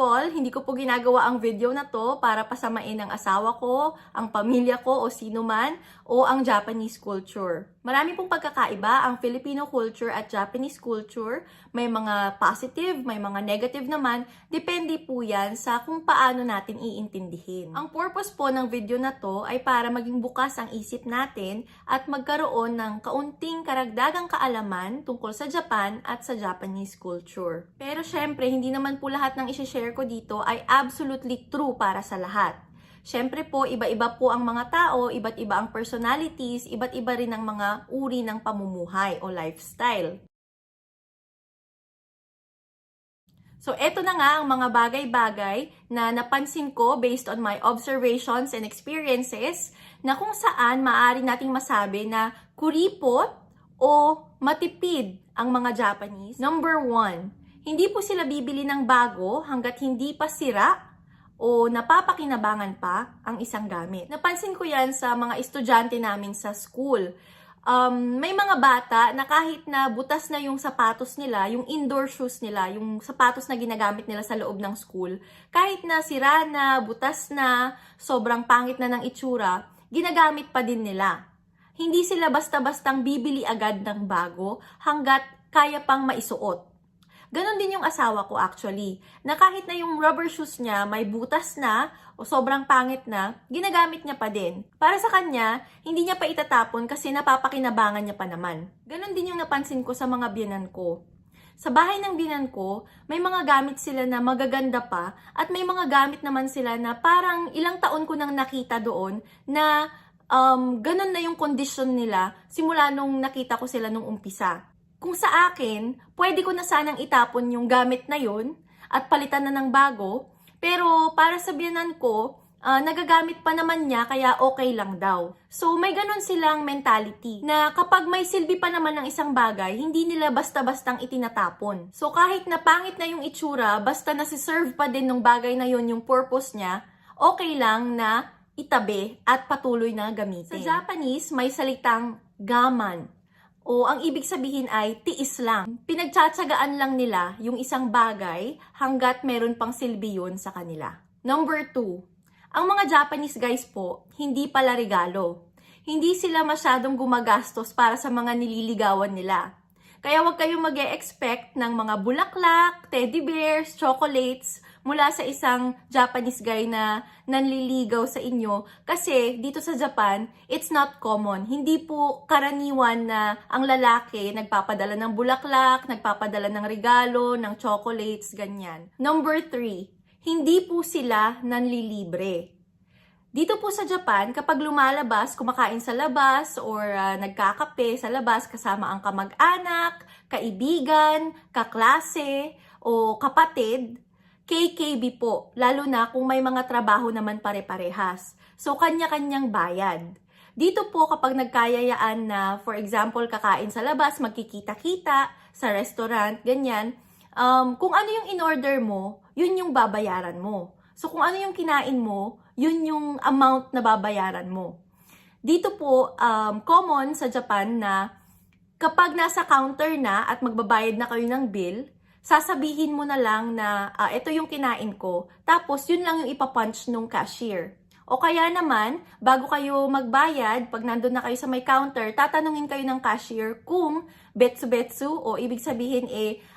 all, hindi ko po ginagawa ang video na to para pasamain ang asawa ko, ang pamilya ko o sino man, o ang Japanese culture. Marami pong pagkakaiba ang Filipino culture at Japanese culture. May mga positive, may mga negative naman. Depende po yan sa kung paano natin iintindihin. Ang purpose po ng video na to ay para maging bukas ang isip natin at magkaroon ng kaunting karagdagang kaalaman tungkol sa Japan at sa Japanese culture. Pero syempre, hindi naman po lahat ng isi-share ko dito ay absolutely true para sa lahat. Syempre po, iba-iba po ang mga tao, iba't iba ang personalities, iba't iba rin ang mga uri ng pamumuhay o lifestyle. So, eto na nga ang mga bagay-bagay na napansin ko based on my observations and experiences na kung saan maaari nating masabi na kuripot o matipid ang mga Japanese. Number 1, hindi po sila bibili ng bago hanggat hindi pa sira o napapakinabangan pa ang isang gamit. Napansin ko yan sa mga estudyante namin sa school. May mga bata na kahit na butas na yung sapatos nila, yung indoor shoes nila, yung sapatos na ginagamit nila sa loob ng school, kahit na sira na, butas na, sobrang pangit na ng itsura, ginagamit pa din nila. Hindi sila basta-bastang bibili agad ng bago hanggat kaya pang maisuot. Ganon din yung asawa ko actually, na kahit na yung rubber shoes niya may butas na o sobrang pangit na, ginagamit niya pa din. Para sa kanya, hindi niya pa itatapon kasi napapakinabangan niya pa naman. Ganon din yung napansin ko sa mga biyenan ko. Sa bahay ng biyenan ko, may mga gamit sila na magaganda pa at may mga gamit naman sila na parang ilang taon ko nang nakita doon na ganon na yung kondisyon nila simula nung nakita ko sila nung umpisa. Kung sa akin, pwede ko na sanang itapon yung gamit na yun at palitan na ng bago, pero para sa biyenan ko, nagagamit pa naman niya kaya okay lang daw. So may ganon silang mentality na kapag may silbi pa naman ng isang bagay, hindi nila basta-bastang itinatapon. So kahit na pangit na yung itsura, basta nasiserve pa din ng bagay na yun yung purpose niya, okay lang na itabi at patuloy na gamitin. Sa Japanese, may salitang gaman. O ang ibig sabihin ay tiis lang. Pinagtsatsagaan lang nila yung isang bagay hanggat meron pang silbi yun sa kanila. Number 2, ang mga Japanese guys po, hindi pala regalo. Hindi sila masyadong gumagastos para sa mga nililigawan nila. Kaya huwag kayong mag-e-expect ng mga bulaklak, teddy bears, chocolates mula sa isang Japanese guy na nanliligaw sa inyo. Kasi dito sa Japan, it's not common. Hindi po karaniwan na ang lalaki nagpapadala ng bulaklak, nagpapadala ng regalo, ng chocolates, ganyan. Number 3, hindi po sila nanlilibre. Dito po sa Japan, kapag lumalabas, kumakain sa labas or nagkakape sa labas kasama ang kamag-anak, kaibigan, kaklase o kapatid, KKB po, lalo na kung may mga trabaho naman pare-parehas. So, kanya-kanyang bayad. Dito po kapag nagkayayaan na, for example, kakain sa labas, magkikita-kita sa restaurant, ganyan, kung ano yung in-order mo, yun yung babayaran mo. So, kung ano yung kinain mo, yun yung amount na babayaran mo. Dito po, common sa Japan na kapag nasa counter na at magbabayad na kayo ng bill, sasabihin mo na lang na ito yung kinain ko, tapos yun lang yung ipapunch nung cashier. O kaya naman, bago kayo magbayad, pag nandun na kayo sa may counter, tatanungin kayo ng cashier kung betsu-betsu o ibig sabihin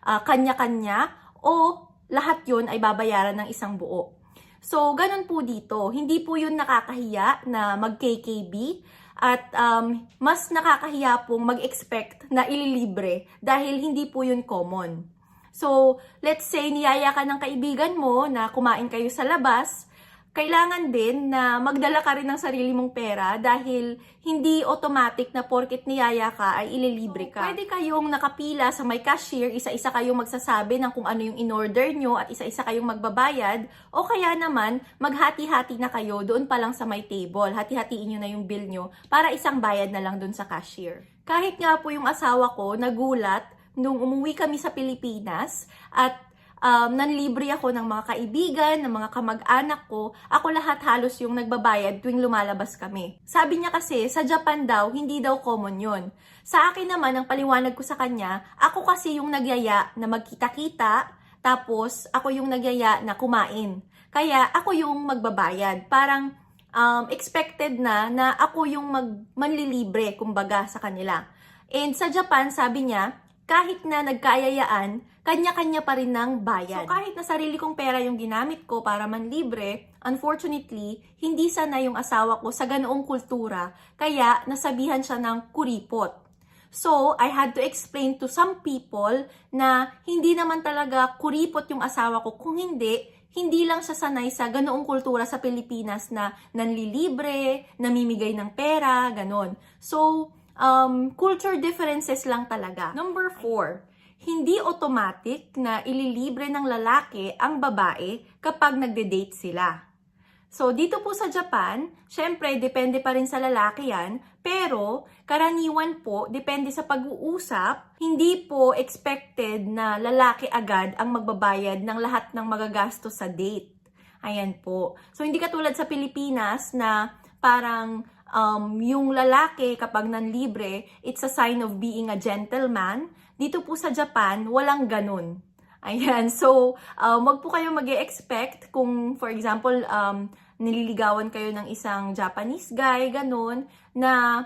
kanya-kanya o lahat yun ay babayaran ng isang buo. So, ganun po dito. Hindi po yun nakakahiya na mag-KKB at mas nakakahiya pong mag-expect na ililibre dahil hindi po yun common. So, let's say niyaya ka ng kaibigan mo na kumain kayo sa labas, kailangan din na magdala ka rin ng sarili mong pera dahil hindi automatic na porket niyaya ka ay ililibre ka. Pwede kayong nakapila sa may cashier, isa-isa kayong magsasabi ng kung ano yung in-order nyo at isa-isa kayong magbabayad o kaya naman maghati-hati na kayo doon pa lang sa may table. Hati-hatiin nyo na yung bill nyo para isang bayad na lang doon sa cashier. Kahit nga po yung asawa ko nagulat nung umuwi kami sa Pilipinas at nanlibre ako ng mga kaibigan, ng mga kamag-anak ko, ako lahat halos yung nagbabayad tuwing lumalabas kami. Sabi niya kasi, sa Japan daw, hindi daw common yon. Sa akin naman, ang paliwanag ko sa kanya, ako kasi yung nagyaya na magkita-kita, Tapos, ako yung nagyaya na kumain. Kaya, ako yung magbabayad. Parang, expected na ako yung manlilibre, kumbaga, sa kanila. And sa Japan, sabi niya, kahit na nagkaayayaan, kanya-kanya pa rin ng bayad. So kahit na sarili kong pera yung ginamit ko para manlibre, unfortunately, hindi sana yung asawa ko sa ganoong kultura, kaya nasabihan siya ng kuripot. So, I had to explain to some people na hindi naman talaga kuripot yung asawa ko. Kung hindi lang siya sanay sa ganoong kultura sa Pilipinas na nanlilibre, namimigay ng pera, ganon. So, culture differences lang talaga. Number 4, hindi automatic na ililibre ng lalaki ang babae kapag nagde-date sila. So, dito po sa Japan, syempre, depende pa rin sa lalaki yan, pero karaniwan po, depende sa pag-uusap, hindi po expected na lalaki agad ang magbabayad ng lahat ng magagastos sa date. Ayan po. So, hindi katulad sa Pilipinas na parang yung lalaki kapag nanlibre, it's a sign of being a gentleman. Dito po sa Japan, walang ganun. Ayan, so wag po kayo mag-e-expect kung for example, nililigawan kayo ng isang Japanese guy, ganun, na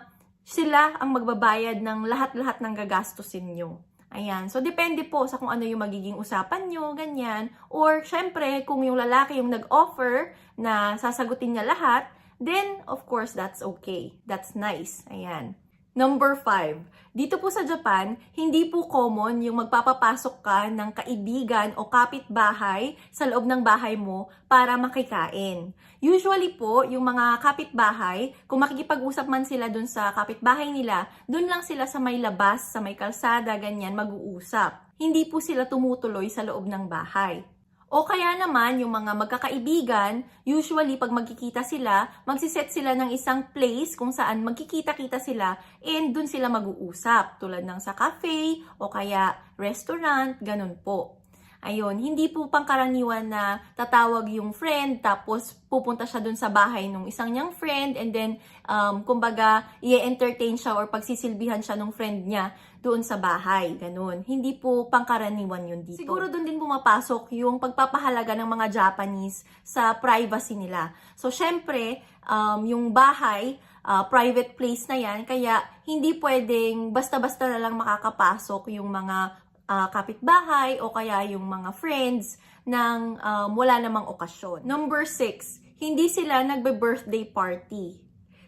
sila ang magbabayad ng lahat-lahat ng gagastusin nyo. Ayan, so depende po sa kung ano yung magiging usapan nyo, ganyan. Or syempre, kung yung lalaki yung nag-offer na sasagutin niya lahat, then, of course, that's okay. That's nice. Ayan. Number 5. Dito po sa Japan, hindi po common yung magpapapasok ka ng kaibigan o kapitbahay sa loob ng bahay mo para makikain. Usually po, yung mga kapitbahay, kung makikipag-usap man sila dun sa kapitbahay nila, dun lang sila sa may labas, sa may kalsada, ganyan, mag-uusap. Hindi po sila tumutuloy sa loob ng bahay. O kaya naman, yung mga magkakaibigan, usually pag magkikita sila, magsiset sila ng isang place kung saan magkikita-kita sila and dun sila mag-uusap. Tulad ng sa cafe o kaya restaurant, ganun po. Ayun, hindi po pangkaraniwan na tatawag yung friend tapos pupunta siya dun sa bahay ng isang niyang friend and then kumbaga i-entertain siya or pagsisilbihan siya ng friend niya doon sa bahay, ganun. Hindi po pangkaraniwan yun dito. Siguro doon din pumapasok yung pagpapahalaga ng mga Japanese sa privacy nila. So syempre, yung bahay, private place na yan, kaya hindi pwedeng basta-basta na lang makakapasok yung mga kapitbahay o kaya yung mga friends ng wala namang okasyon. Number 6, hindi sila nagbe-birthday party.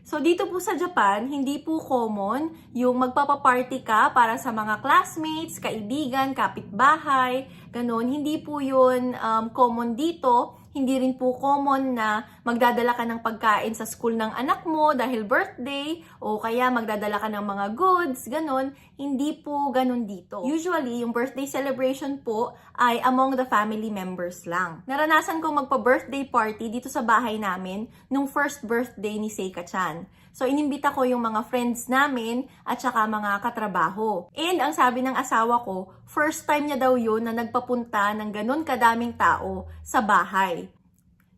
So dito po sa Japan, hindi po common yung magpapaparty ka para sa mga classmates, kaibigan, kapitbahay, ganun. Hindi po yun common dito. Hindi rin po common na magdadala ka ng pagkain sa school ng anak mo dahil birthday o kaya magdadala ka ng mga goods, ganun. Hindi po ganun dito. Usually, yung birthday celebration po ay among the family members lang. Naranasan kong magpa-birthday party dito sa bahay namin nung first birthday ni Seika-chan. So, inimbita ko yung mga friends namin at saka mga katrabaho. And ang sabi ng asawa ko, first time niya daw yun na nagpapunta ng ganun kadaming tao sa bahay.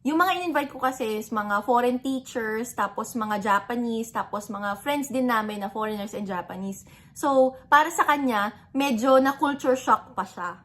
Yung mga in-invite ko kasi is mga foreign teachers, tapos mga Japanese, tapos mga friends din namin na foreigners and Japanese. So, para sa kanya, medyo na culture shock pa siya.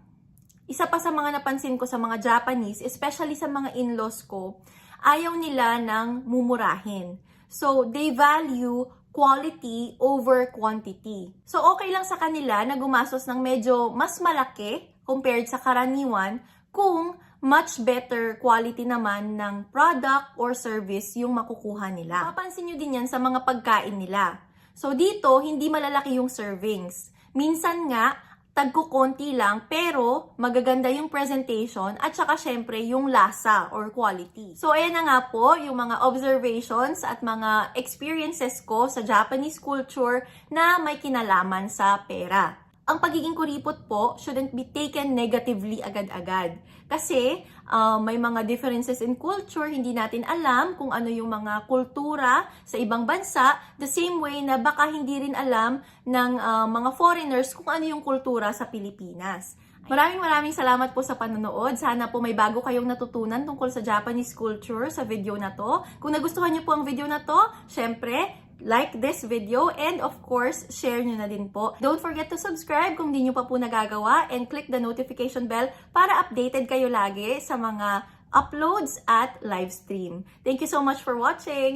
Isa pa sa mga napansin ko sa mga Japanese, especially sa mga in-laws ko, ayaw nila ng mumurahin. So, they value quality over quantity. So, okay lang sa kanila na gumastos ng medyo mas malaki compared sa karaniwan kung much better quality naman ng product or service yung makukuha nila. Mapapansin nyo din yan sa mga pagkain nila. So, dito, hindi malalaki yung servings. Minsan nga, tagkukonti lang pero magaganda yung presentation at saka syempre yung lasa or quality. So ayan na nga po yung mga observations at mga experiences ko sa Japanese culture na may kinalaman sa pera. Ang pagiging kuripot po shouldn't be taken negatively agad-agad. Kasi may mga differences in culture, hindi natin alam kung ano yung mga kultura sa ibang bansa, the same way na baka hindi rin alam ng mga foreigners kung ano yung kultura sa Pilipinas. Maraming salamat po sa panonood. Sana po may bago kayong natutunan tungkol sa Japanese culture sa video na to. Kung nagustuhan niyo po ang video na to, syempre, like this video, and of course, share nyo na din po. Don't forget to subscribe kung di nyo pa po nagagawa, and click the notification bell para updated kayo lagi sa mga uploads at live stream. Thank you so much for watching!